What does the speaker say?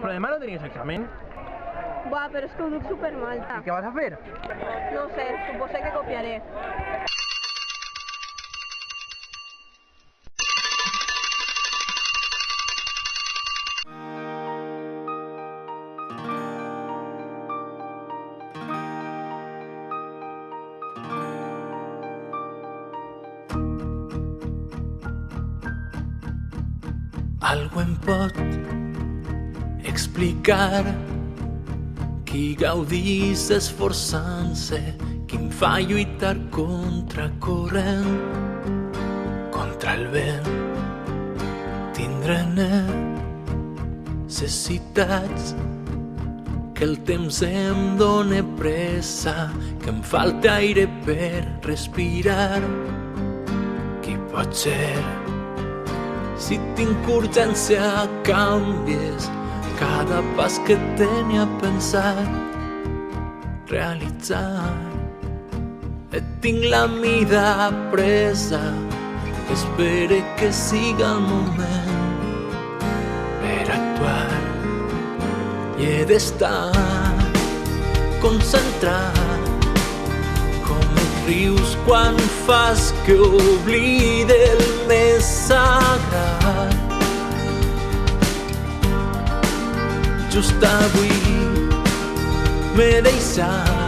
Però demà no tenies examen. Buah, però és que ho duc supermal. I què vas a fer? No sé, suposo que copiaré. Algú em pot explicar qui gaudís esforçant-se, qui em fa lluitar contra corrent, contra el vent, tindre necessitats, que el temps em dóna pressa, que em falta aire per respirar. Qui pot ser? Si tinc urgència, canvies cada pas que tenia pensat realitzar. Et tinc la mida presa, espere que siga el moment per actuar. I he d'estar concentrat, com et rius quan fas que oblide el més sagrat. Just avui m'he deixat